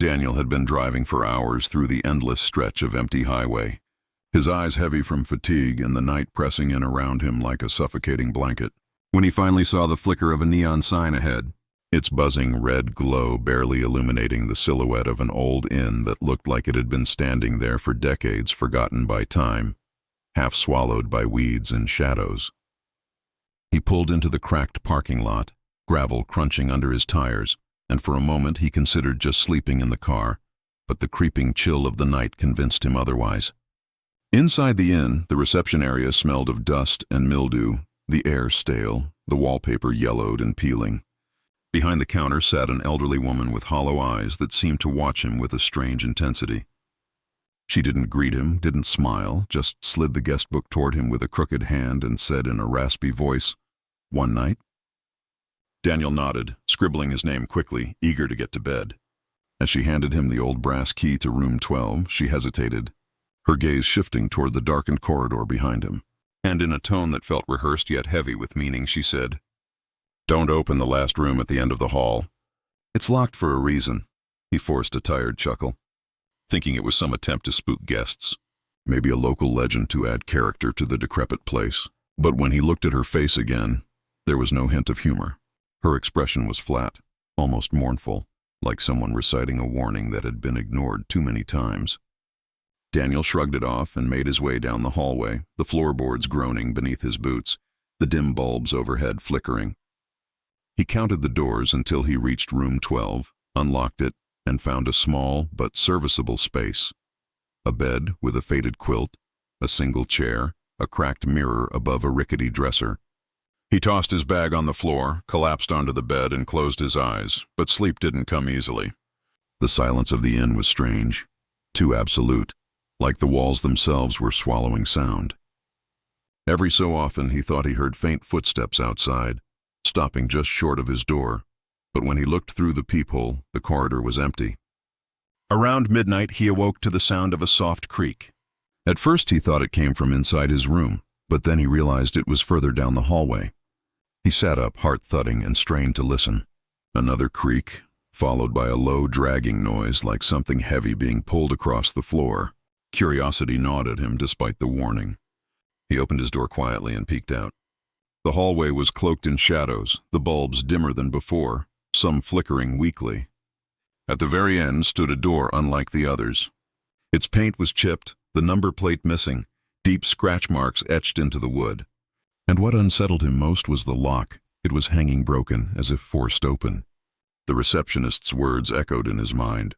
Daniel had been driving for hours through the endless stretch of empty highway, his eyes heavy from fatigue and the night pressing in around him like a suffocating blanket. When he finally saw the flicker of a neon sign ahead, its buzzing red glow barely illuminating the silhouette of an old inn that looked like it had been standing there for decades, forgotten by time, half swallowed by weeds and shadows. He pulled into the cracked parking lot, gravel crunching under his tires, and for a moment he considered just sleeping in the car, but the creeping chill of the night convinced him otherwise. Inside the inn, the reception area smelled of dust and mildew, the air stale, the wallpaper yellowed and peeling. Behind the counter sat an elderly woman with hollow eyes that seemed to watch him with a strange intensity. She didn't greet him, didn't smile, just slid the guest book toward him with a crooked hand and said in a raspy voice, "One night?" Daniel nodded, scribbling his name quickly, eager to get to bed. As she handed him the old brass key to room 12, she hesitated, her gaze shifting toward the darkened corridor behind him. And in a tone that felt rehearsed yet heavy with meaning, she said, "Don't open the last room at the end of the hall. It's locked for a reason." He forced a tired chuckle, thinking it was some attempt to spook guests, maybe a local legend to add character to the decrepit place. But when he looked at her face again, there was no hint of humor. Her expression was flat, almost mournful, like someone reciting a warning that had been ignored too many times. Daniel shrugged it off and made his way down the hallway, the floorboards groaning beneath his boots, the dim bulbs overhead flickering. He counted the doors until he reached room 12, unlocked it, and found a small but serviceable space. A bed with a faded quilt, a single chair, a cracked mirror above a rickety dresser. He tossed his bag on the floor, collapsed onto the bed, and closed his eyes, but sleep didn't come easily. The silence of the inn was strange, too absolute, like the walls themselves were swallowing sound. Every so often he thought he heard faint footsteps outside, stopping just short of his door, but when he looked through the peephole, the corridor was empty. Around midnight he awoke to the sound of a soft creak. At first he thought it came from inside his room, but then he realized it was further down the hallway. He sat up, heart thudding, and strained to listen. Another creak, followed by a low dragging noise like something heavy being pulled across the floor. Curiosity gnawed at him despite the warning. He opened his door quietly and peeked out. The hallway was cloaked in shadows, the bulbs dimmer than before, some flickering weakly. At the very end stood a door unlike the others. Its paint was chipped, the number plate missing, deep scratch marks etched into the wood. And what unsettled him most was the lock. It was hanging broken, as if forced open. The receptionist's words echoed in his mind.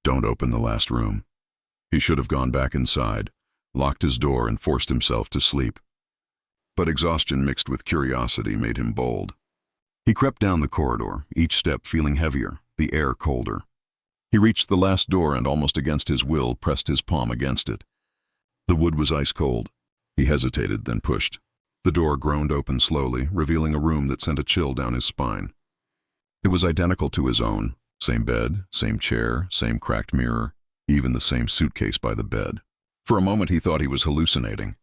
"Don't open the last room." He should have gone back inside, locked his door, and forced himself to sleep. But exhaustion mixed with curiosity made him bold. He crept down the corridor, each step feeling heavier, the air colder. He reached the last door and, almost against his will, pressed his palm against it. The wood was ice cold. He hesitated, then pushed. The door groaned open slowly, revealing a room that sent a chill down his spine. It was identical to his own. Same bed, same chair, same cracked mirror, even the same suitcase by the bed. For a moment he thought he was hallucinating.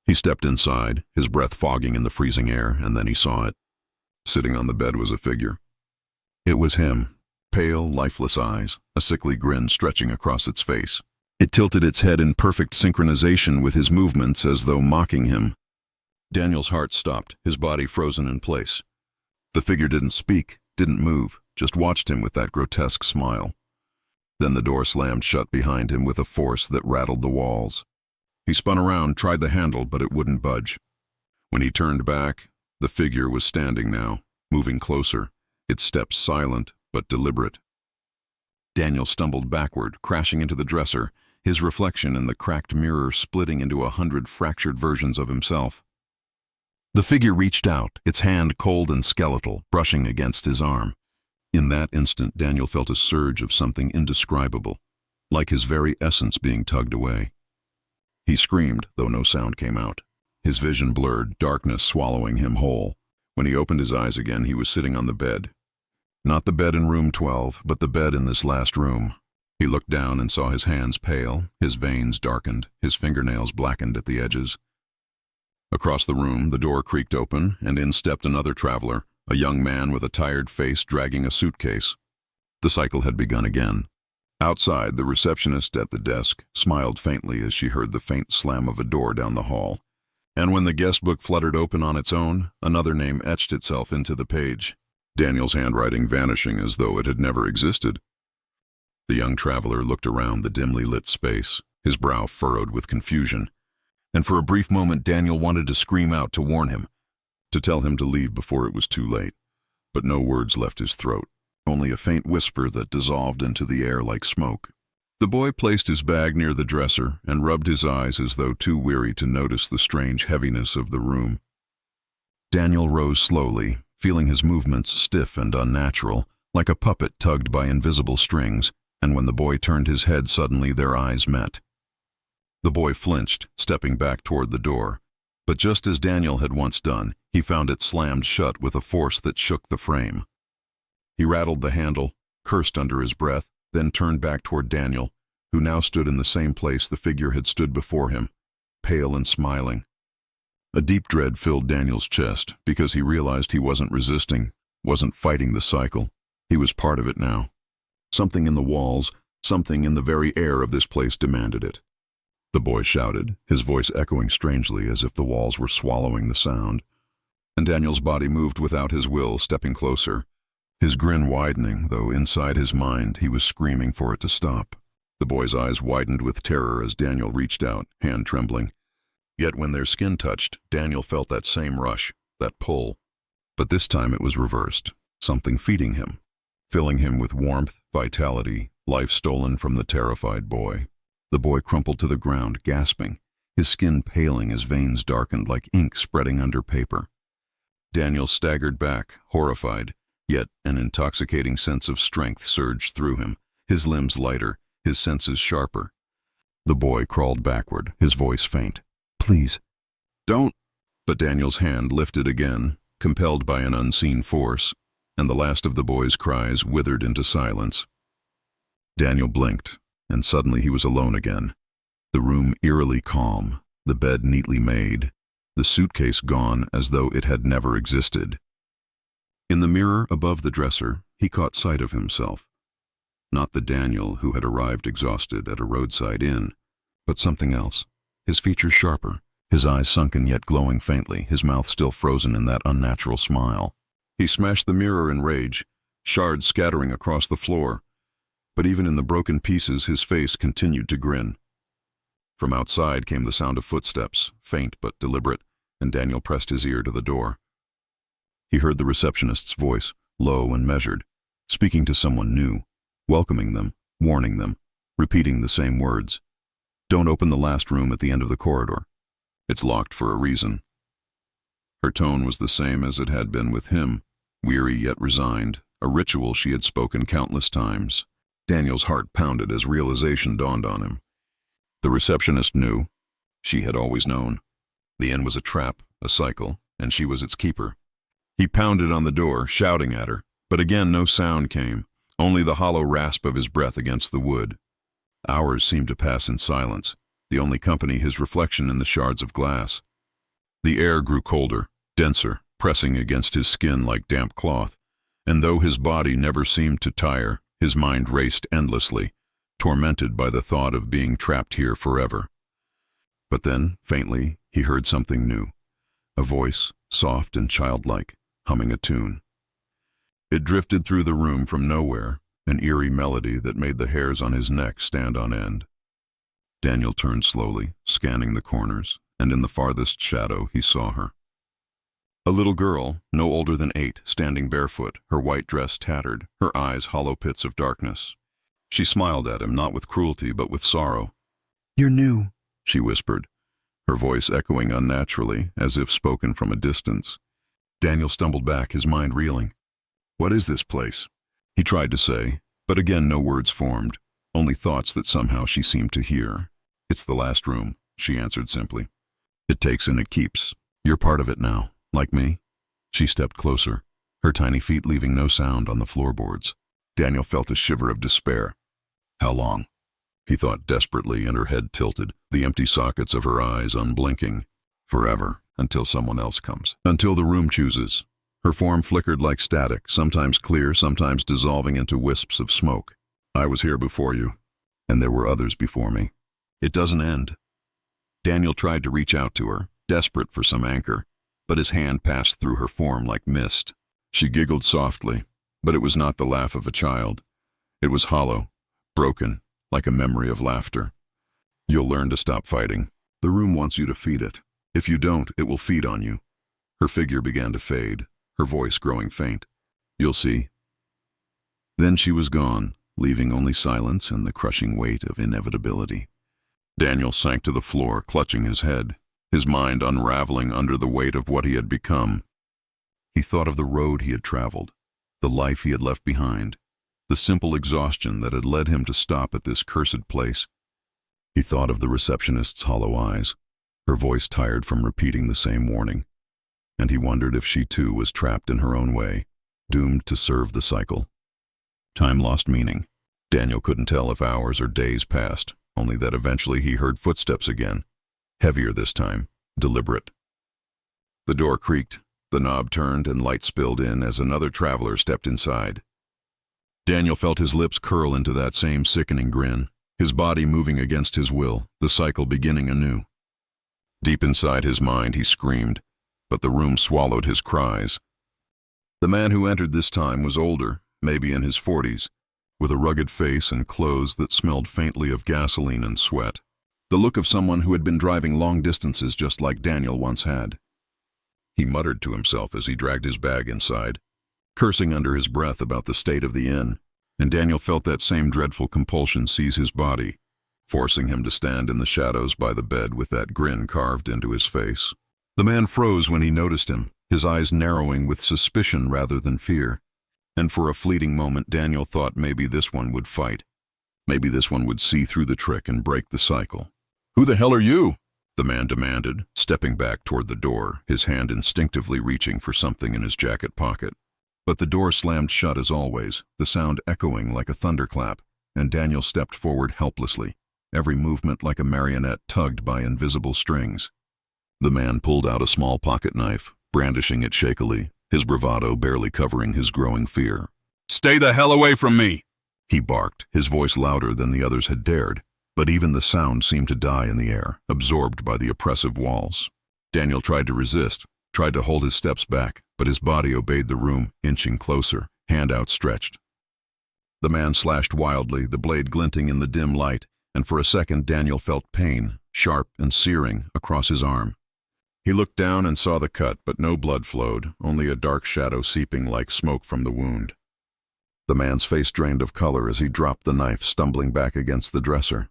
He stepped inside, his breath fogging in the freezing air, and then he saw it. Sitting on the bed was a figure. It was him, pale, lifeless eyes, a sickly grin stretching across its face. It tilted its head in perfect synchronization with his movements as though mocking him. Daniel's heart stopped, his body frozen in place. The figure didn't speak, didn't move, just watched him with that grotesque smile. Then the door slammed shut behind him with a force that rattled the walls. He spun around, tried the handle, but it wouldn't budge. When he turned back, the figure was standing now, moving closer, its steps silent but deliberate. Daniel stumbled backward, crashing into the dresser, his reflection in the cracked mirror splitting into 100 fractured versions of himself. The figure reached out, its hand cold and skeletal, brushing against his arm. In that instant, Daniel felt a surge of something indescribable, like his very essence being tugged away. He screamed, though no sound came out. His vision blurred, darkness swallowing him whole. When he opened his eyes again, he was sitting on the bed. Not the bed in room 12, but the bed in this last room. He looked down and saw his hands pale, his veins darkened, his fingernails blackened at the edges. Across the room, the door creaked open, and in stepped another traveler, a young man with a tired face dragging a suitcase. The cycle had begun again. Outside, the receptionist at the desk smiled faintly as she heard the faint slam of a door down the hall. And when the guest book fluttered open on its own, another name etched itself into the page, Daniel's handwriting vanishing as though it had never existed. The young traveler looked around the dimly lit space, his brow furrowed with confusion. And for a brief moment Daniel wanted to scream out to warn him, to tell him to leave before it was too late. But no words left his throat, only a faint whisper that dissolved into the air like smoke. The boy placed his bag near the dresser and rubbed his eyes as though too weary to notice the strange heaviness of the room. Daniel rose slowly, feeling his movements stiff and unnatural, like a puppet tugged by invisible strings, and when the boy turned his head suddenly their eyes met. The boy flinched, stepping back toward the door, but just as Daniel had once done, he found it slammed shut with a force that shook the frame. He rattled the handle, cursed under his breath, then turned back toward Daniel, who now stood in the same place the figure had stood before him, pale and smiling. A deep dread filled Daniel's chest because he realized he wasn't resisting, wasn't fighting the cycle. He was part of it now. Something in the walls, something in the very air of this place demanded it. The boy shouted, his voice echoing strangely as if the walls were swallowing the sound. And Daniel's body moved without his will, stepping closer, his grin widening, though inside his mind he was screaming for it to stop. The boy's eyes widened with terror as Daniel reached out, hand trembling. Yet when their skin touched, Daniel felt that same rush, that pull. But this time it was reversed, something feeding him, filling him with warmth, vitality, life stolen from the terrified boy. The boy crumpled to the ground, gasping, his skin paling as veins darkened like ink spreading under paper. Daniel staggered back, horrified, yet an intoxicating sense of strength surged through him, his limbs lighter, his senses sharper. The boy crawled backward, his voice faint. "Please, don't." But Daniel's hand lifted again, compelled by an unseen force, and the last of the boy's cries withered into silence. Daniel blinked, and suddenly he was alone again. The room eerily calm, the bed neatly made, the suitcase gone as though it had never existed. In the mirror above the dresser, he caught sight of himself. Not the Daniel who had arrived exhausted at a roadside inn, but something else, his features sharper, his eyes sunken yet glowing faintly, his mouth still frozen in that unnatural smile. He smashed the mirror in rage, shards scattering across the floor. But even in the broken pieces, his face continued to grin. From outside came the sound of footsteps, faint but deliberate, and Daniel pressed his ear to the door. He heard the receptionist's voice, low and measured, speaking to someone new, welcoming them, warning them, repeating the same words. "Don't open the last room at the end of the corridor. It's locked for a reason." Her tone was the same as it had been with him, weary yet resigned, a ritual she had spoken countless times. Daniel's heart pounded as realization dawned on him. The receptionist knew. She had always known. The inn was a trap, a cycle, and she was its keeper. He pounded on the door, shouting at her, but again no sound came, only the hollow rasp of his breath against the wood. Hours seemed to pass in silence, the only company his reflection in the shards of glass. The air grew colder, denser, pressing against his skin like damp cloth, and though his body never seemed to tire, his mind raced endlessly, tormented by the thought of being trapped here forever. But then, faintly, he heard something new, a voice, soft and childlike, humming a tune. It drifted through the room from nowhere, an eerie melody that made the hairs on his neck stand on end. Daniel turned slowly, scanning the corners, and in the farthest shadow he saw her. A little girl, no older than 8, standing barefoot, her white dress tattered, her eyes hollow pits of darkness. She smiled at him, not with cruelty, but with sorrow. "You're new," she whispered, her voice echoing unnaturally, as if spoken from a distance. Daniel stumbled back, his mind reeling. "What is this place?" he tried to say, but again no words formed, only thoughts that somehow she seemed to hear. "It's the last room," she answered simply. "It takes and it keeps. You're part of it now, like me." She stepped closer, her tiny feet leaving no sound on the floorboards. Daniel felt a shiver of despair. "How long?" he thought desperately, and her head tilted, the empty sockets of her eyes unblinking. "Forever, until someone else comes. Until the room chooses." Her form flickered like static, sometimes clear, sometimes dissolving into wisps of smoke. I was here before you, and there were others before me. It doesn't end. Daniel tried to reach out to her, desperate for some anchor, but his hand passed through her form like mist. She giggled softly, but it was not the laugh of a child. It was hollow, broken, like a memory of laughter. You'll learn to stop fighting. The room wants you to feed it. If you don't, it will feed on you. Her figure began to fade, her voice growing faint. You'll see. Then she was gone, leaving only silence and the crushing weight of inevitability. Daniel sank to the floor, clutching his head, his mind unraveling under the weight of what he had become. He thought of the road he had traveled, the life he had left behind, the simple exhaustion that had led him to stop at this cursed place. He thought of the receptionist's hollow eyes, her voice tired from repeating the same warning, and he wondered if she too was trapped in her own way, doomed to serve the cycle. Time lost meaning. Daniel couldn't tell if hours or days passed, only that eventually he heard footsteps again, heavier this time, deliberate. The door creaked, the knob turned, and light spilled in as another traveler stepped inside. Daniel felt his lips curl into that same sickening grin, his body moving against his will, the cycle beginning anew. Deep inside his mind he screamed, but the room swallowed his cries. The man who entered this time was older, maybe in his 40s, with a rugged face and clothes that smelled faintly of gasoline and sweat. The look of someone who had been driving long distances just like Daniel once had. He muttered to himself as he dragged his bag inside, cursing under his breath about the state of the inn, and Daniel felt that same dreadful compulsion seize his body, forcing him to stand in the shadows by the bed with that grin carved into his face. The man froze when he noticed him, his eyes narrowing with suspicion rather than fear. And for a fleeting moment Daniel thought maybe this one would fight. Maybe this one would see through the trick and break the cycle. "Who the hell are you?" the man demanded, stepping back toward the door, his hand instinctively reaching for something in his jacket pocket. But the door slammed shut as always, the sound echoing like a thunderclap, and Daniel stepped forward helplessly, every movement like a marionette tugged by invisible strings. The man pulled out a small pocket knife, brandishing it shakily, his bravado barely covering his growing fear. "Stay the hell away from me!" he barked, his voice louder than the others had dared, but even the sound seemed to die in the air, absorbed by the oppressive walls. Daniel tried to resist, tried to hold his steps back, but his body obeyed the room, inching closer, hand outstretched. The man slashed wildly, the blade glinting in the dim light, and for a second Daniel felt pain, sharp and searing, across his arm. He looked down and saw the cut, but no blood flowed, only a dark shadow seeping like smoke from the wound. The man's face drained of color as he dropped the knife, stumbling back against the dresser.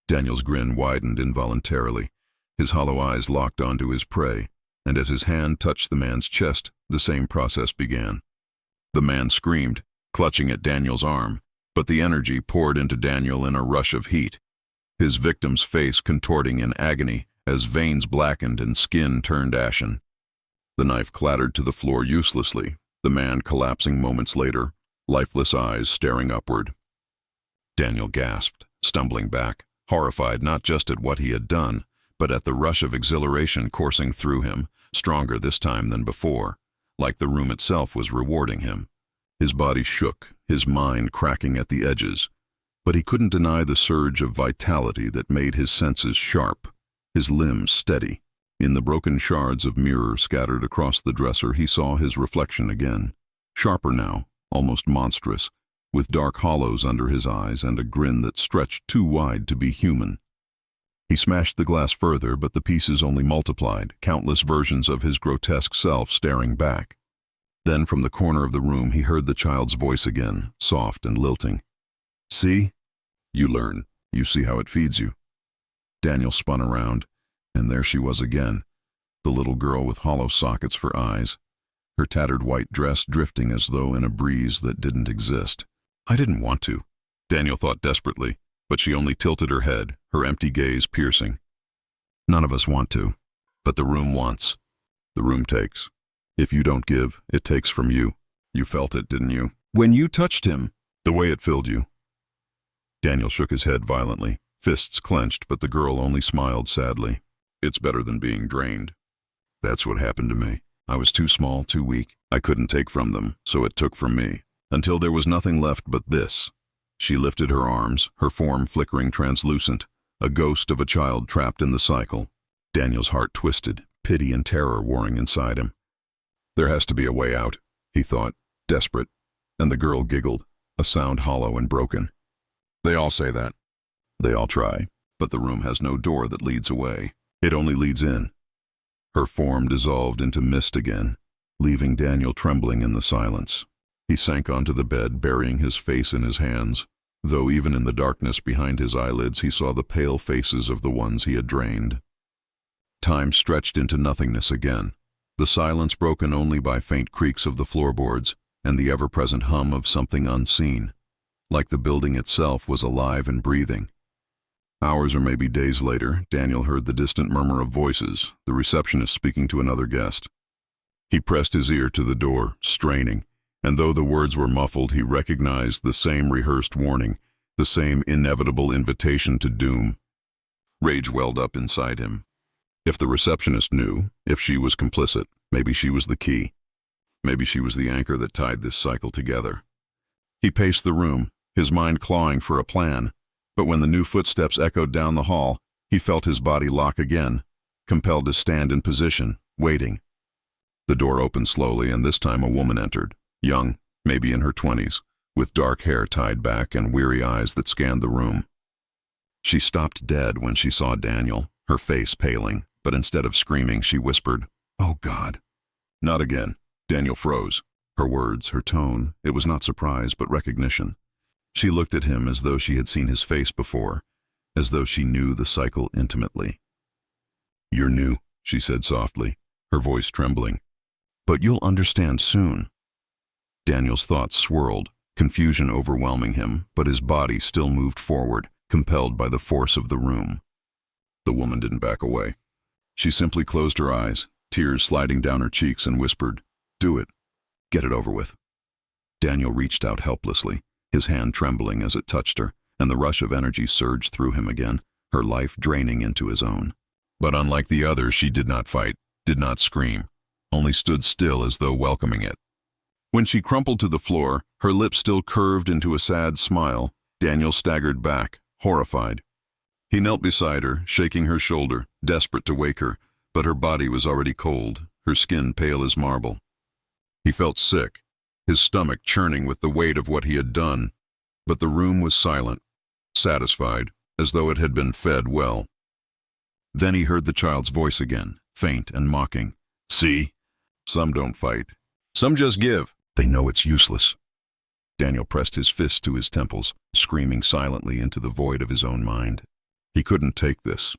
Daniel's grin widened involuntarily, his hollow eyes locked onto his prey, and as his hand touched the man's chest, the same process began. The man screamed, clutching at Daniel's arm, but the energy poured into Daniel in a rush of heat, his victim's face contorting in agony as veins blackened and skin turned ashen. The knife clattered to the floor uselessly, the man collapsing moments later, lifeless eyes staring upward. Daniel gasped, stumbling back, horrified not just at what he had done, but at the rush of exhilaration coursing through him, stronger this time than before, like the room itself was rewarding him. His body shook, his mind cracking at the edges, but he couldn't deny the surge of vitality that made his senses sharp, his limbs steady. In the broken shards of mirror scattered across the dresser he saw his reflection again, sharper now, almost monstrous, with dark hollows under his eyes and a grin that stretched too wide to be human. He smashed the glass further, but the pieces only multiplied, countless versions of his grotesque self staring back. Then from the corner of the room he heard the child's voice again, soft and lilting. "See? You learn. You see how it feeds you." Daniel spun around, and there she was again, the little girl with hollow sockets for eyes, her tattered white dress drifting as though in a breeze that didn't exist. "I didn't want to," Daniel thought desperately, but she only tilted her head, her empty gaze piercing. "None of us want to, but the room wants. The room takes. If you don't give, it takes from you. You felt it, didn't you? When you touched him, the way it filled you." Daniel shook his head violently, fists clenched, but the girl only smiled sadly. "It's better than being drained. That's what happened to me. I was too small, too weak. I couldn't take from them, so it took from me, until there was nothing left but this." She lifted her arms, her form flickering translucent, a ghost of a child trapped in the cycle. Daniel's heart twisted, pity and terror warring inside him. There has to be a way out, he thought, desperate, and the girl giggled, a sound hollow and broken. They all say that. They all try, but the room has no door that leads away. It only leads in. Her form dissolved into mist again, leaving Daniel trembling in the silence. He sank onto the bed, burying his face in his hands, though even in the darkness behind his eyelids he saw the pale faces of the ones he had drained. Time stretched into nothingness again, the silence broken only by faint creaks of the floorboards and the ever-present hum of something unseen, like the building itself was alive and breathing. Hours or maybe days later, Daniel heard the distant murmur of voices, the receptionist speaking to another guest. He pressed his ear to the door, straining, and though the words were muffled, he recognized the same rehearsed warning, the same inevitable invitation to doom. Rage welled up inside him. If the receptionist knew, if she was complicit, maybe she was the key. Maybe she was the anchor that tied this cycle together. He paced the room, his mind clawing for a plan, but when the new footsteps echoed down the hall, he felt his body lock again, compelled to stand in position, waiting. The door opened slowly, and this time a woman entered, young, maybe in her 20s, with dark hair tied back and weary eyes that scanned the room. She stopped dead when she saw Daniel, her face paling, but instead of screaming, she whispered, "Oh God." Not again. Daniel froze. Her words, her tone, it was not surprise but recognition. She looked at him as though she had seen his face before, as though she knew the cycle intimately. "You're new," she said softly, her voice trembling. "But you'll understand soon." Daniel's thoughts swirled, confusion overwhelming him, but his body still moved forward, compelled by the force of the room. The woman didn't back away. She simply closed her eyes, tears sliding down her cheeks, and whispered, "Do it. Get it over with." Daniel reached out helplessly, his hand trembling as it touched her, and the rush of energy surged through him again, her life draining into his own. But unlike the others, she did not fight, did not scream, only stood still as though welcoming it. When she crumpled to the floor, her lips still curved into a sad smile, Daniel staggered back, horrified. He knelt beside her, shaking her shoulder, desperate to wake her, but her body was already cold, her skin pale as marble. He felt sick, his stomach churning with the weight of what he had done, but the room was silent, satisfied, as though it had been fed well. Then he heard the child's voice again, faint and mocking. "See? Some don't fight. Some just give. They know it's useless." Daniel pressed his fists to his temples, screaming silently into the void of his own mind. He couldn't take this,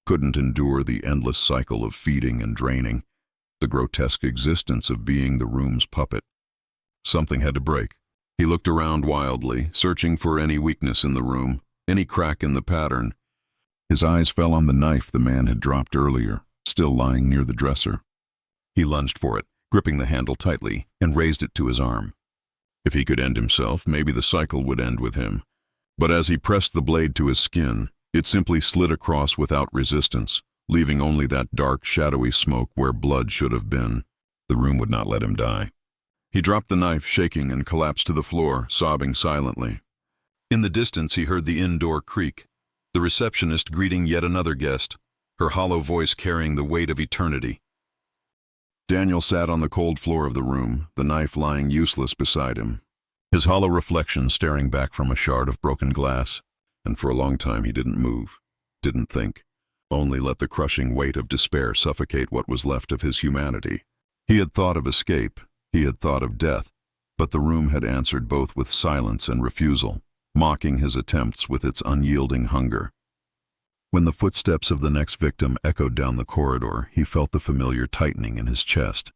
couldn't endure the endless cycle of feeding and draining, the grotesque existence of being the room's puppet. Something had to break. He looked around wildly, searching for any weakness in the room, any crack in the pattern. His eyes fell on the knife the man had dropped earlier, still lying near the dresser. He lunged for it, gripping the handle tightly, and raised it to his arm. If he could end himself, maybe the cycle would end with him. But as he pressed the blade to his skin, it simply slid across without resistance, leaving only that dark, shadowy smoke where blood should have been. The room would not let him die. He dropped the knife, shaking, and collapsed to the floor, sobbing silently. In the distance he heard the inn-door creak, the receptionist greeting yet another guest, her hollow voice carrying the weight of eternity. Daniel sat on the cold floor of the room, the knife lying useless beside him, his hollow reflection staring back from a shard of broken glass, and for a long time he didn't move, didn't think, only let the crushing weight of despair suffocate what was left of his humanity. He had thought of escape, he had thought of death, but the room had answered both with silence and refusal, mocking his attempts with its unyielding hunger. When the footsteps of the next victim echoed down the corridor, he felt the familiar tightening in his chest,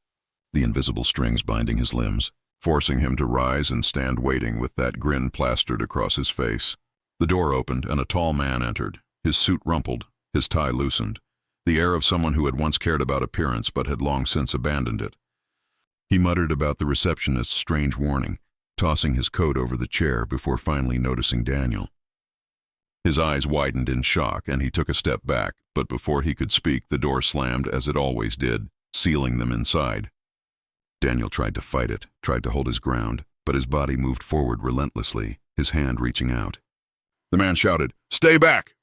the invisible strings binding his limbs, forcing him to rise and stand waiting with that grin plastered across his face. The door opened and a tall man entered, his suit rumpled, his tie loosened, the air of someone who had once cared about appearance but had long since abandoned it. He muttered about the receptionist's strange warning, tossing his coat over the chair before finally noticing Daniel. His eyes widened in shock, and he took a step back, but before he could speak, the door slammed as it always did, sealing them inside. Daniel tried to fight it, tried to hold his ground, but his body moved forward relentlessly, his hand reaching out. The man shouted, "Stay back!"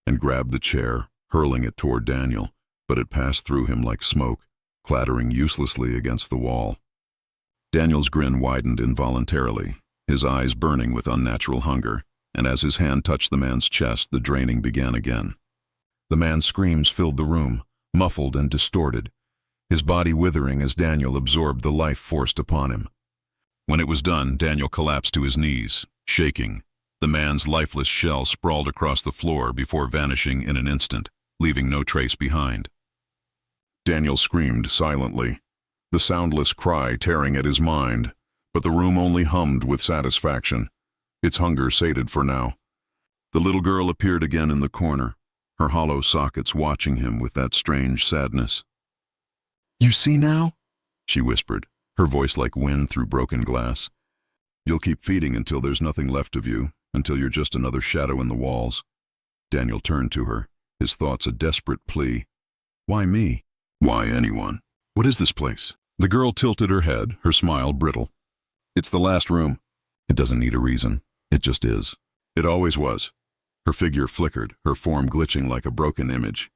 and grabbed the chair, hurling it toward Daniel, but it passed through him like smoke, clattering uselessly against the wall. Daniel's grin widened involuntarily, his eyes burning with unnatural hunger, and as his hand touched the man's chest, the draining began again. The man's screams filled the room, muffled and distorted, his body withering as Daniel absorbed the life forced upon him. When it was done, Daniel collapsed to his knees, shaking. The man's lifeless shell sprawled across the floor before vanishing in an instant, leaving no trace behind. Daniel screamed silently, the soundless cry tearing at his mind, but the room only hummed with satisfaction. Its hunger sated for now. The little girl appeared again in the corner, her hollow sockets watching him with that strange sadness. "You see now?" she whispered, her voice like wind through broken glass. "You'll keep feeding until there's nothing left of you, until you're just another shadow in the walls." Daniel turned to her, his thoughts a desperate plea. "Why me? Why anyone? What is this place?" The girl tilted her head, her smile brittle. "It's the last room. It doesn't need a reason. It just is. It always was." Her figure flickered, her form glitching like a broken image.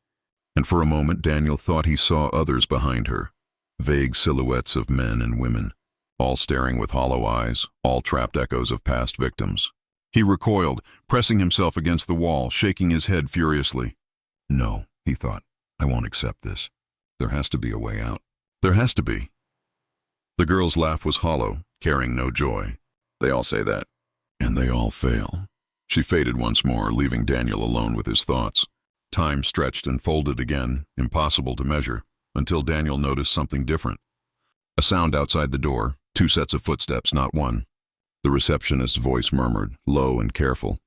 And for a moment Daniel thought he saw others behind her, vague silhouettes of men and women, all staring with hollow eyes, all trapped echoes of past victims. He recoiled, pressing himself against the wall, shaking his head furiously. "No," he thought, "I won't accept this. There has to be a way out. There has to be." The girl's laugh was hollow, carrying no joy. "They all say that, and they all fail." She faded once more, leaving Daniel alone with his thoughts. Time stretched and folded again, impossible to measure, until Daniel noticed something different. A sound outside the door, 2 sets of footsteps, not one. The receptionist's voice murmured, low and careful,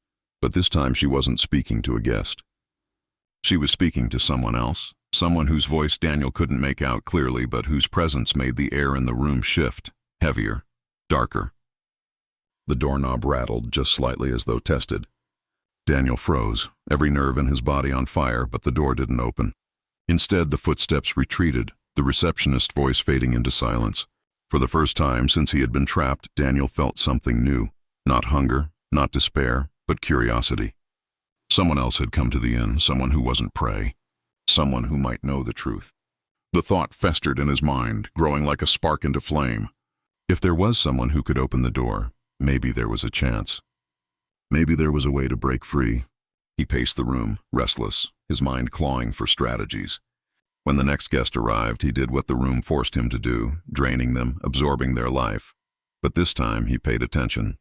but this time she wasn't speaking to a guest. She was speaking to someone else, someone whose voice Daniel couldn't make out clearly, but whose presence made the air in the room shift, heavier, darker. The doorknob rattled just slightly as though tested. Daniel froze, every nerve in his body on fire, but the door didn't open. Instead, the footsteps retreated, the receptionist's voice fading into silence. For the first time since he had been trapped, Daniel felt something new. Not hunger, not despair, but curiosity. Someone else had come to the inn, someone who wasn't prey. Someone who might know the truth. The thought festered in his mind, growing like a spark into flame. If there was someone who could open the door, maybe there was a chance. Maybe there was a way to break free. He paced the room, restless, his mind clawing for strategies. When the next guest arrived, he did what the room forced him to do, draining them, absorbing their life. But this time he paid attention.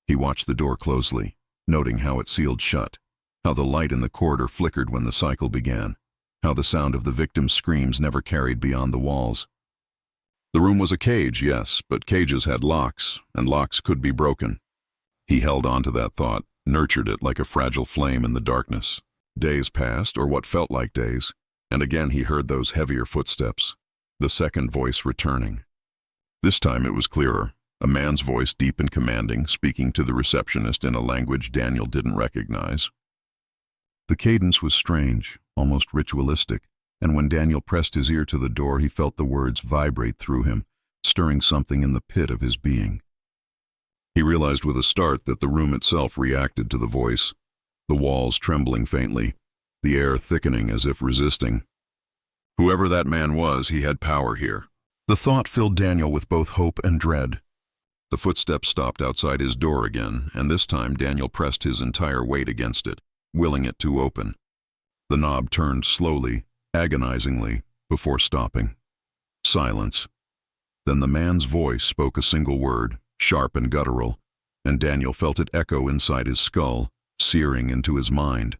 He watched the door closely, noting how it sealed shut, how the light in the corridor flickered when the cycle began, how the sound of the victim's screams never carried beyond the walls. The room was a cage, yes, but cages had locks, and locks could be broken. He held on to that thought, nurtured it like a fragile flame in the darkness. Days passed, or what felt like days, and again he heard those heavier footsteps, the second voice returning. This time it was clearer, a man's voice deep and commanding, speaking to the receptionist in a language Daniel didn't recognize. The cadence was strange, almost ritualistic, and when Daniel pressed his ear to the door, he felt the words vibrate through him, stirring something in the pit of his being. He realized with a start that the room itself reacted to the voice, the walls trembling faintly, the air thickening as if resisting. Whoever that man was, he had power here. The thought filled Daniel with both hope and dread. The footsteps stopped outside his door again, and this time Daniel pressed his entire weight against it, willing it to open. The knob turned slowly, agonizingly, before stopping. Silence. Then the man's voice spoke a single word, sharp and guttural, and Daniel felt it echo inside his skull, searing into his mind.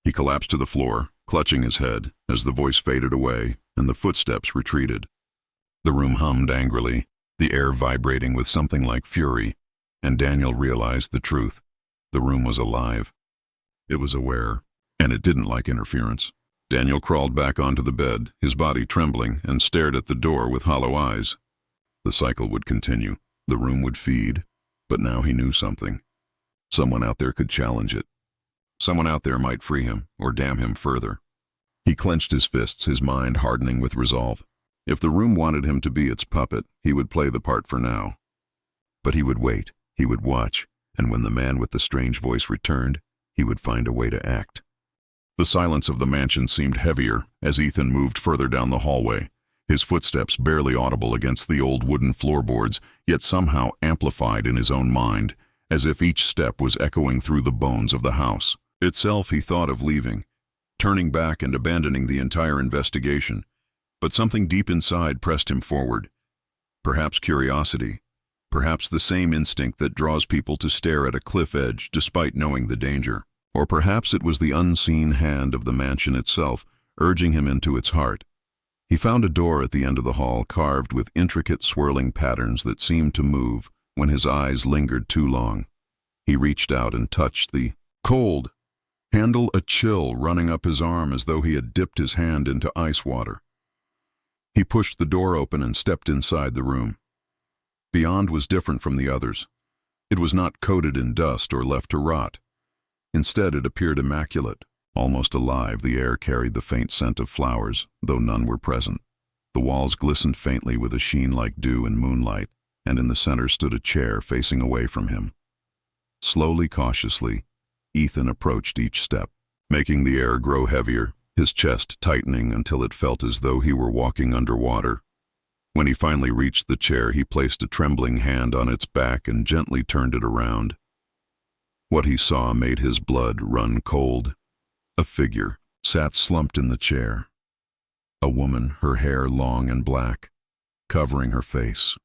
He collapsed to the floor, clutching his head, as the voice faded away and the footsteps retreated. The room hummed angrily, the air vibrating with something like fury, and Daniel realized the truth. The room was alive. It was aware, and it didn't like interference. Daniel crawled back onto the bed, his body trembling, and stared at the door with hollow eyes. The cycle would continue. The room would feed, but now he knew something. Someone out there could challenge it. Someone out there might free him, or damn him further. He clenched his fists, his mind hardening with resolve. If the room wanted him to be its puppet, he would play the part for now. But he would wait. He would watch, and when the man with the strange voice returned, he would find a way to act. The silence of the mansion seemed heavier as Ethan moved further down the hallway, his footsteps barely audible against the old wooden floorboards, yet somehow amplified in his own mind, as if each step was echoing through the bones of the house. Itself he thought of leaving, turning back and abandoning the entire investigation, but something deep inside pressed him forward. Perhaps curiosity, perhaps the same instinct that draws people to stare at a cliff edge despite knowing the danger. Or perhaps it was the unseen hand of the mansion itself, urging him into its heart. He found a door at the end of the hall carved with intricate swirling patterns that seemed to move when his eyes lingered too long. He reached out and touched the cold handle, a chill running up his arm as though he had dipped his hand into ice water. He pushed the door open and stepped inside the room. Beyond was different from the others. It was not coated in dust or left to rot. Instead, it appeared immaculate, almost alive. The air carried the faint scent of flowers, though none were present. The walls glistened faintly with a sheen like dew in moonlight, and in the center stood a chair facing away from him. Slowly, cautiously, Ethan approached each step, making the air grow heavier, his chest tightening until it felt as though he were walking underwater. When he finally reached the chair, he placed a trembling hand on its back and gently turned it around. What he saw made his blood run cold. A figure sat slumped in the chair. A woman, her hair long and black, covering her face.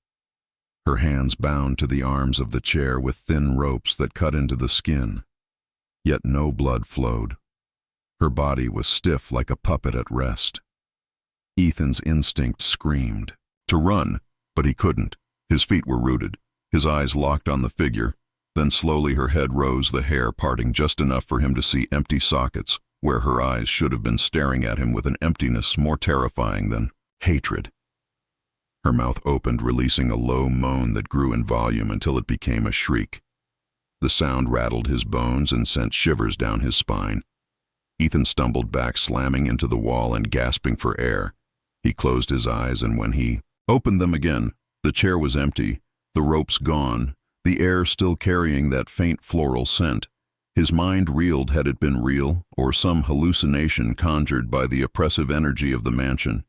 Her hands bound to the arms of the chair with thin ropes that cut into the skin. Yet no blood flowed. Her body was stiff like a puppet at rest. Ethan's instinct screamed to run, but he couldn't. His feet were rooted, his eyes locked on the figure. Then slowly her head rose, the hair parting just enough for him to see empty sockets, where her eyes should have been staring at him with an emptiness more terrifying than hatred. Her mouth opened, releasing a low moan that grew in volume until it became a shriek. The sound rattled his bones and sent shivers down his spine. Ethan stumbled back, slamming into the wall and gasping for air. He closed his eyes, and when he opened them again, the chair was empty, the ropes gone, the air still carrying that faint floral scent. His mind reeled. Had it been real, or some hallucination conjured by the oppressive energy of the mansion?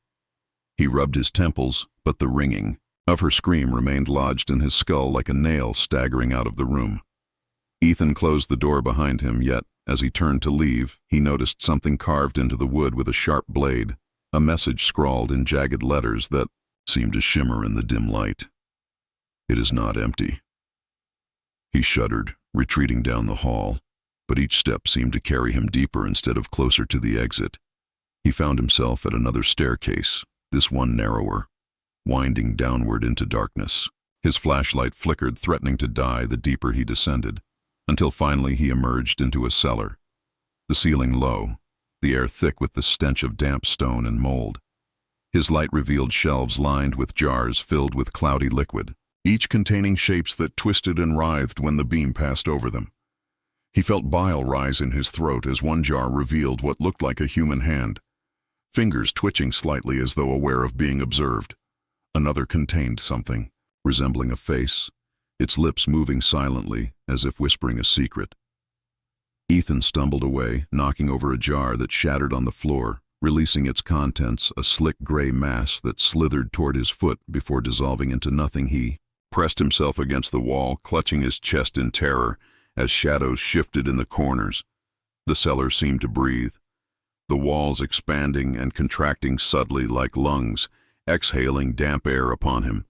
He rubbed his temples, but the ringing of her scream remained lodged in his skull like a nail staggering out of the room. Ethan closed the door behind him, yet, as he turned to leave, he noticed something carved into the wood with a sharp blade, a message scrawled in jagged letters that seemed to shimmer in the dim light. "It is not empty." He shuddered, retreating down the hall, but each step seemed to carry him deeper instead of closer to the exit. He found himself at another staircase, this one narrower, winding downward into darkness. His flashlight flickered, threatening to die the deeper he descended, until finally he emerged into a cellar. The ceiling low, the air thick with the stench of damp stone and mold. His light revealed shelves lined with jars filled with cloudy liquid, each containing shapes that twisted and writhed when the beam passed over them. He felt bile rise in his throat as one jar revealed what looked like a human hand, fingers twitching slightly as though aware of being observed. Another contained something, resembling a face, its lips moving silently as if whispering a secret. Ethan stumbled away, knocking over a jar that shattered on the floor, releasing its contents, a slick gray mass that slithered toward his foot before dissolving into nothing. He pressed himself against the wall, clutching his chest in terror as shadows shifted in the corners. The cellar seemed to breathe, the walls expanding and contracting subtly like lungs, exhaling damp air upon him.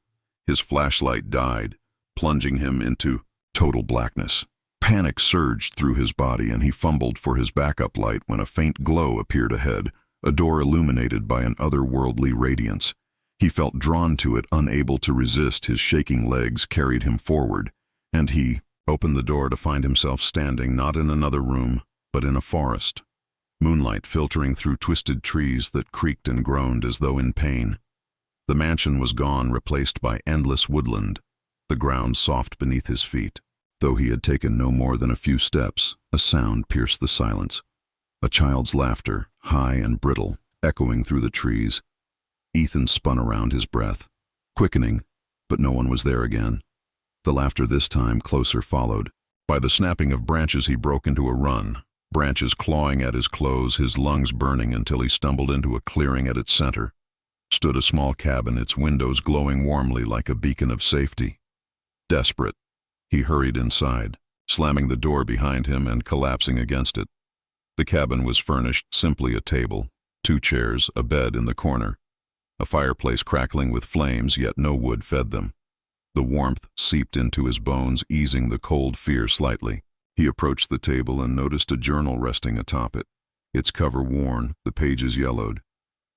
His flashlight died, plunging him into total blackness. Panic surged through his body, and he fumbled for his backup light when a faint glow appeared ahead, a door illuminated by an otherworldly radiance. He felt drawn to it, unable to resist. His shaking legs carried him forward, and he opened the door to find himself standing not in another room, but in a forest. Moonlight filtering through twisted trees that creaked and groaned as though in pain. The mansion was gone, replaced by endless woodland, the ground soft beneath his feet. Though he had taken no more than a few steps, a sound pierced the silence. A child's laughter, high and brittle, echoing through the trees. Ethan spun around, his breath quickening, but no one was there again. The laughter this time closer followed. By the snapping of branches he broke into a run, branches clawing at his clothes, his lungs burning until he stumbled into a clearing at its center. Stood a small cabin, its windows glowing warmly like a beacon of safety. Desperate, he hurried inside, slamming the door behind him and collapsing against it. The cabin was furnished simply a table, 2 chairs, a bed in the corner, a fireplace crackling with flames, yet no wood fed them. The warmth seeped into his bones, easing the cold fear slightly. He approached the table and noticed a journal resting atop it, its cover worn, the pages yellowed.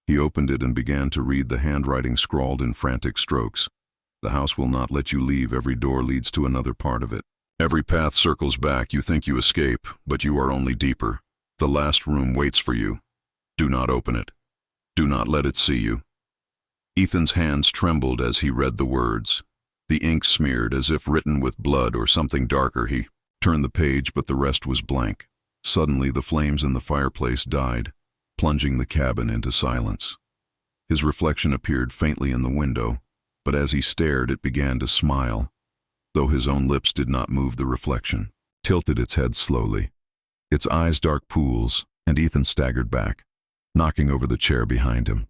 He opened it and began to read, the handwriting scrawled in frantic strokes. The house will not let you leave. Every door leads to another part of it. Every path circles back. You think you escape, but you are only deeper. The last room waits for you. Do not open it. Do not let it see you. Ethan's hands trembled as he read the words. The ink smeared as if written with blood or something darker. He turned the page, but the rest was blank. Suddenly the flames in the fireplace died, plunging the cabin into silence. His reflection appeared faintly in the window, but as he stared it began to smile, though his own lips did not move. The reflection tilted its head slowly, its eyes dark pools, and Ethan staggered back, knocking over the chair behind him.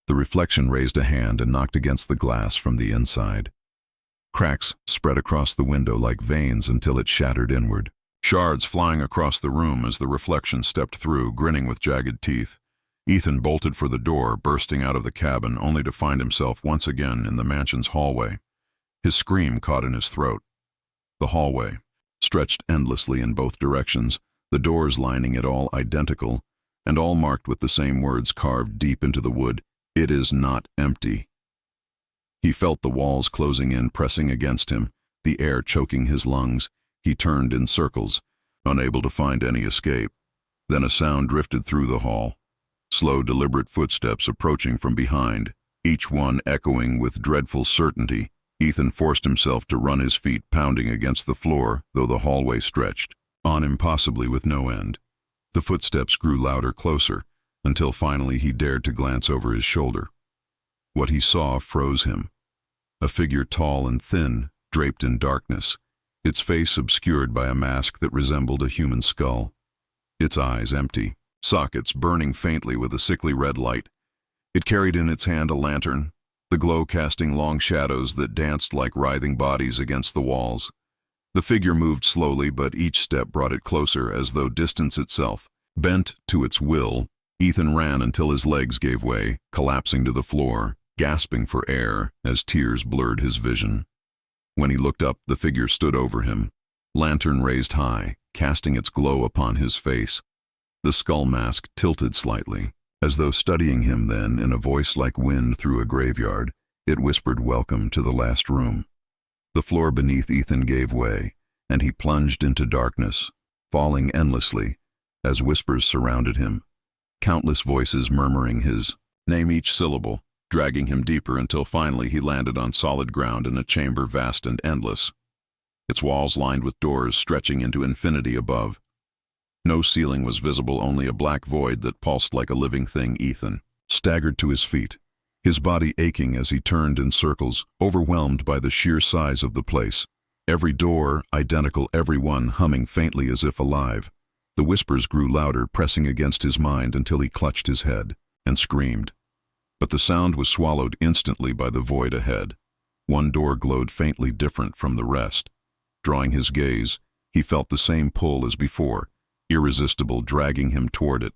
The reflection raised a hand and knocked against the glass from the inside. Cracks spread across the window like veins until it shattered inward. Shards flying across the room as the reflection stepped through, grinning with jagged teeth. Ethan bolted for the door, bursting out of the cabin, only to find himself once again in the mansion's hallway. His scream caught in his throat. The hallway stretched endlessly in both directions, the doors lining it all identical, and all marked with the same words carved deep into the wood: "It is not empty." He felt the walls closing in, pressing against him, the air choking his lungs. He turned in circles, unable to find any escape. Then a sound drifted through the hall. Slow, deliberate footsteps approaching from behind, each one echoing with dreadful certainty. Ethan forced himself to run, his feet pounding against the floor, though the hallway stretched on impossibly with no end. The footsteps grew louder, closer, until finally he dared to glance over his shoulder. What he saw froze him. A figure tall and thin, draped in darkness, its face obscured by a mask that resembled a human skull. Its eyes empty, sockets burning faintly with a sickly red light. It carried in its hand a lantern, the glow casting long shadows that danced like writhing bodies against the walls. The figure moved slowly, but each step brought it closer, as though distance itself. Bent to its will, Ethan ran until his legs gave way, collapsing to the floor, gasping for air as tears blurred his vision. When he looked up, the figure stood over him, lantern raised high, casting its glow upon his face. The skull mask tilted slightly, as though studying him. Then, in a voice like wind through a graveyard, it whispered, "Welcome to the last room." The floor beneath Ethan gave way, and he plunged into darkness, falling endlessly, as whispers surrounded him, countless voices murmuring his name, each syllable, dragging him deeper until finally he landed on solid ground in a chamber vast and endless, its walls lined with doors stretching into infinity above. No ceiling was visible, only a black void that pulsed like a living thing. Ethan staggered to his feet, his body aching as he turned in circles, overwhelmed by the sheer size of the place. Every door identical, every one humming faintly as if alive. The whispers grew louder, pressing against his mind until he clutched his head and screamed. But the sound was swallowed instantly by the void ahead. One door glowed faintly, different from the rest. Drawing his gaze, he felt the same pull as before, irresistible, dragging him toward it.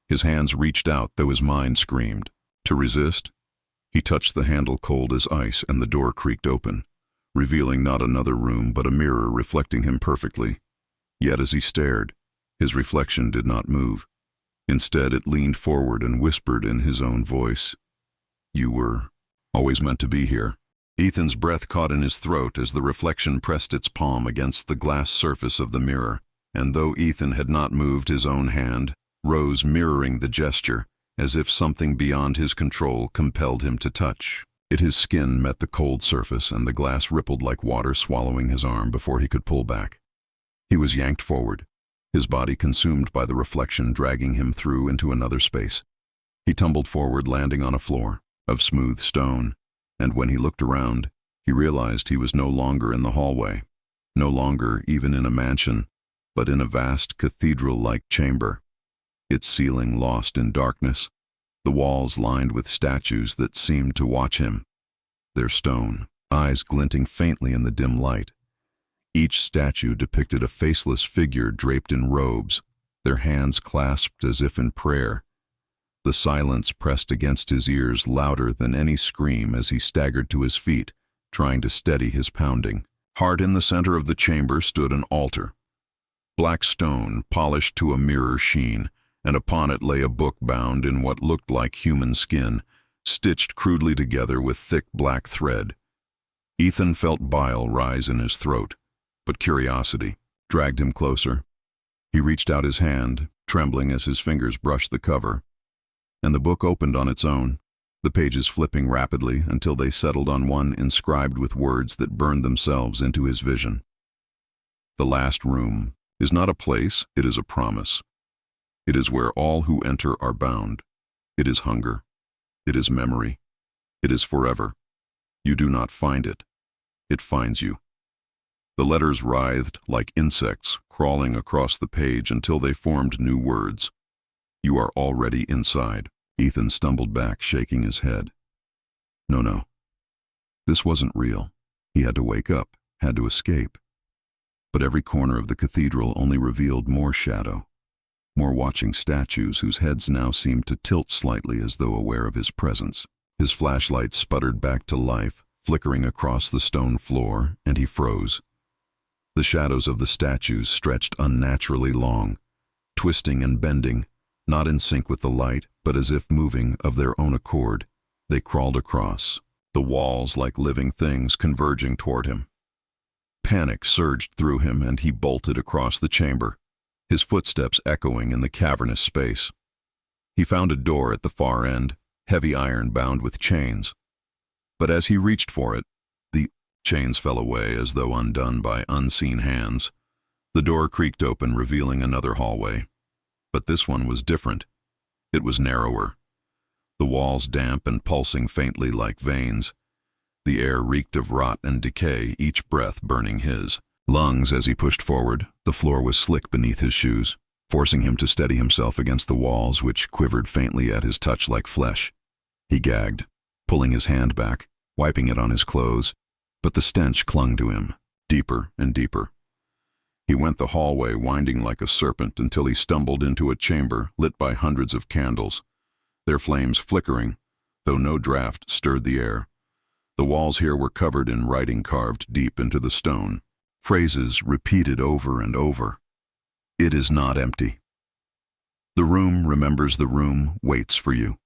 His hands reached out, though his mind screamed. To resist? He touched the handle, cold as ice, and the door creaked open, revealing not another room but a mirror reflecting him perfectly. Yet as he stared, his reflection did not move. Instead, it leaned forward and whispered in his own voice, "You were always meant to be here." Ethan's breath caught in his throat as the reflection pressed its palm against the glass surface of the mirror, and though Ethan had not moved, his own hand rose, mirroring the gesture, as if something beyond his control compelled him to touch it. His skin met the cold surface, and the glass rippled like water, swallowing his arm before he could pull back. He was yanked forward, his body consumed by the reflection, dragging him through into another space. He tumbled forward, landing on a floor of smooth stone, and when he looked around, He realized he was no longer in the hallway, no longer even in a mansion, but in a vast cathedral-like chamber, its ceiling lost in darkness, the walls lined with statues that seemed to watch him, their stone, eyes glinting faintly in the dim light. Each statue depicted a faceless figure draped in robes, their hands clasped as if in prayer. The silence pressed against his ears louder than any scream as he staggered to his feet, trying to steady his pounding. Hard in the center of the chamber stood an altar, black stone polished to a mirror sheen, and upon it lay a book bound in what looked like human skin, stitched crudely together with thick black thread. Ethan felt bile rise in his throat, but curiosity dragged him closer. He reached out his hand, trembling as his fingers brushed the cover, and the book opened on its own, the pages flipping rapidly until they settled on one inscribed with words that burned themselves into his vision. The last room is not a place, it is a promise. It is where all who enter are bound. It is hunger. It is memory. It is forever. You do not find it. It finds you. The letters writhed like insects, crawling across the page until they formed new words. You are already inside. Ethan stumbled back, shaking his head. No. This wasn't real. He had to wake up, had to escape. But every corner of the cathedral only revealed more shadow, more watching statues whose heads now seemed to tilt slightly as though aware of his presence. His flashlight sputtered back to life, flickering across the stone floor, and he froze. The shadows of the statues stretched unnaturally long, twisting and bending, not in sync with the light, but as if moving of their own accord. They crawled across, the walls like living things converging toward him. Panic surged through him, and he bolted across the chamber, his footsteps echoing in the cavernous space. He found a door at the far end, heavy iron bound with chains. But as he reached for it, the chains fell away as though undone by unseen hands. The door creaked open, revealing another hallway. But this one was different. It was narrower, the walls damp and pulsing faintly like veins. The air reeked of rot and decay, each breath burning his lungs as he pushed forward. The floor was slick beneath his shoes, forcing him to steady himself against the walls, which quivered faintly at his touch like flesh. He gagged, pulling his hand back, wiping it on his clothes, but the stench clung to him, deeper and deeper. He went the hallway, winding like a serpent, until he stumbled into a chamber lit by hundreds of candles, their flames flickering, though no draft stirred the air. The walls here were covered in writing carved deep into the stone, phrases repeated over and over. It is not empty. The room remembers the room, waits for you.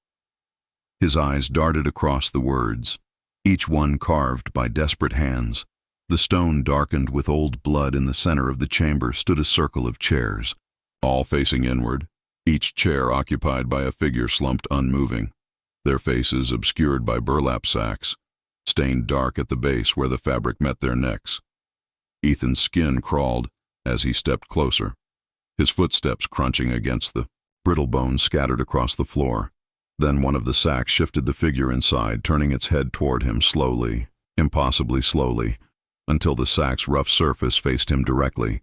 His eyes darted across the words, each one carved by desperate hands. The stone darkened with old blood. In the center of the chamber stood a circle of chairs, all facing inward, each chair occupied by a figure slumped unmoving, their faces obscured by burlap sacks, stained dark at the base where the fabric met their necks. Ethan's skin crawled as he stepped closer, his footsteps crunching against the brittle bones scattered across the floor. Then one of the sacks shifted the figure inside, turning its head toward him slowly, impossibly slowly, until the sack's rough surface faced him directly.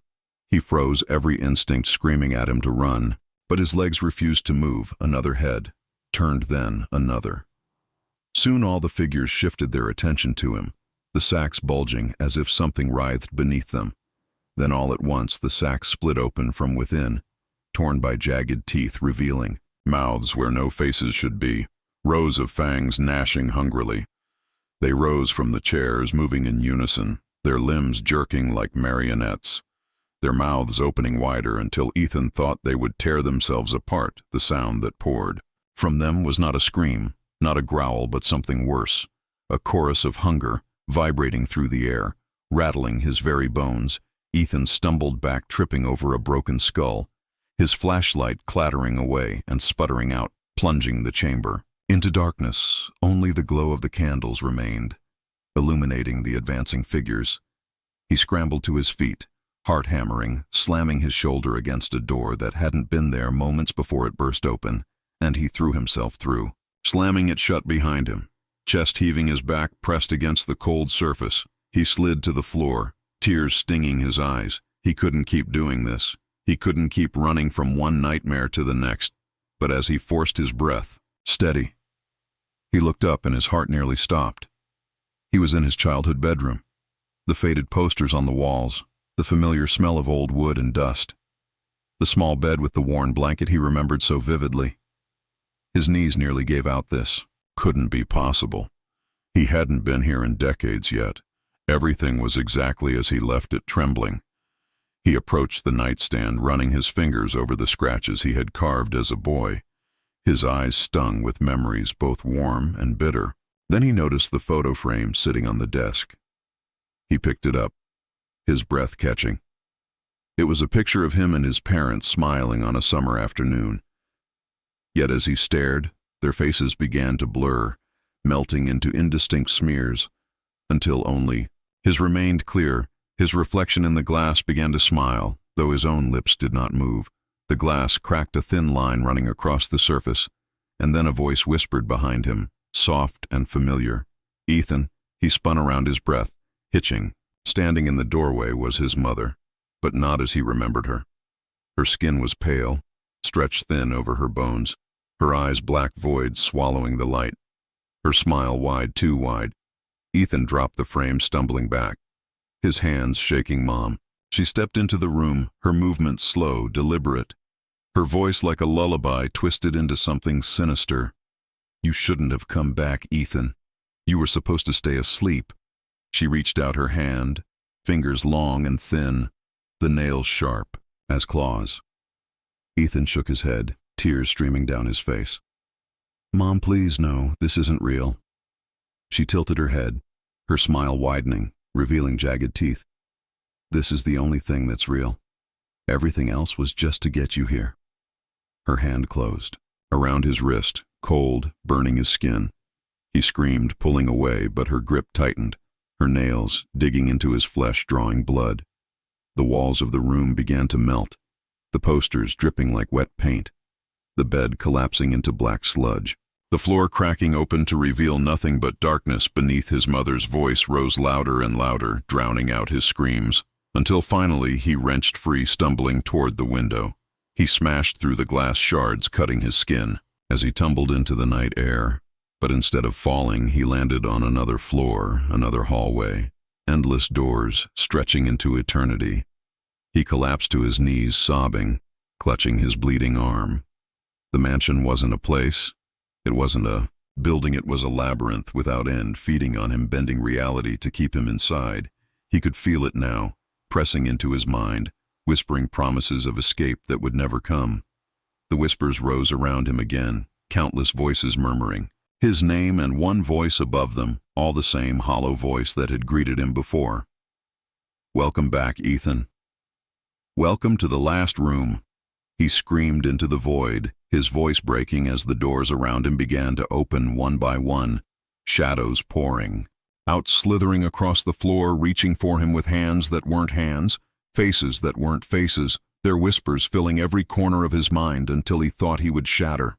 He froze, every instinct screaming at him to run, but his legs refused to move. Another head turned, then another. Soon all the figures shifted their attention to him, the sacks bulging as if something writhed beneath them. Then all at once the sacks split open from within, torn by jagged teeth, revealing mouths where no faces should be, rows of fangs gnashing hungrily. They rose from the chairs, moving in unison, their limbs jerking like marionettes, their mouths opening wider until Ethan thought they would tear themselves apart. The sound that poured from them was not a scream, not a growl, but something worse, a chorus of hunger vibrating through the air, rattling his very bones. Ethan stumbled back, tripping over a broken skull, his flashlight clattering away and sputtering out, plunging the chamber into darkness. Only the glow of the candles remained, illuminating the advancing figures. He scrambled to his feet, heart hammering, slamming his shoulder against a door that hadn't been there moments before it burst open, and he threw himself through, slamming it shut behind him. chest heaving, his back pressed against the cold surface. He slid to the floor, tears stinging his eyes. He couldn't keep doing this. He couldn't keep running from one nightmare to the next. But as he forced his breath, steady, he looked up and his heart nearly stopped. He was in his childhood bedroom. The faded posters on the walls, the familiar smell of old wood and dust. The small bed with the worn blanket he remembered so vividly. His knees nearly gave out. This couldn't be possible. He hadn't been here in decades yet. Everything was exactly as he left it, trembling. He approached the nightstand, running his fingers over the scratches he had carved as a boy. His eyes stung with memories both warm and bitter. Then he noticed the photo frame sitting on the desk. He picked it up, his breath catching. It was a picture of him and his parents smiling on a summer afternoon. Yet as he stared, their faces began to blur, melting into indistinct smears, until only his remained clear. His reflection in the glass began to smile, though his own lips did not move. The glass cracked a thin line running across the surface, and then a voice whispered behind him, soft and familiar. "Ethan." He spun around, his breath hitching. Standing in the doorway was his mother, but not as he remembered her. Her skin was pale, stretched thin over her bones, her eyes black voids swallowing the light, her smile wide, too wide. Ethan dropped the frame, stumbling back, his hands shaking. "Mom." She stepped into the room, her movements slow, deliberate, her voice like a lullaby twisted into something sinister. "You shouldn't have come back, Ethan. You were supposed to stay asleep." She reached out her hand, fingers long and thin, the nails sharp as claws. Ethan shook his head, tears streaming down his face. "Mom, please, no, this isn't real." She tilted her head, her smile widening, revealing jagged teeth. "This is the only thing that's real. Everything else was just to get you here." Her hand closed, around his wrist, cold, burning his skin. He screamed, pulling away, but her grip tightened, her nails digging into his flesh, drawing blood. The walls of the room began to melt, the posters dripping like wet paint, the bed collapsing into black sludge, the floor cracking open to reveal nothing but darkness beneath. His mother's voice rose louder and louder, drowning out his screams, until finally he wrenched free, stumbling toward the window. He smashed through the glass shards, cutting his skin, as he tumbled into the night air. But instead of falling, he landed on another floor, another hallway, endless doors stretching into eternity. He collapsed to his knees, sobbing, clutching his bleeding arm. The mansion wasn't a place. It wasn't a building. It was a labyrinth without end, feeding on him, bending reality to keep him inside. He could feel it now, pressing into his mind, whispering promises of escape that would never come. The whispers rose around him again, countless voices murmuring his name, and one voice above them, all the same hollow voice that had greeted him before. "Welcome back, Ethan. Welcome to the last room." He screamed into the void, his voice breaking as the doors around him began to open one by one, shadows pouring out, slithering across the floor, reaching for him with hands that weren't hands, faces that weren't faces, their whispers filling every corner of his mind until he thought he would shatter.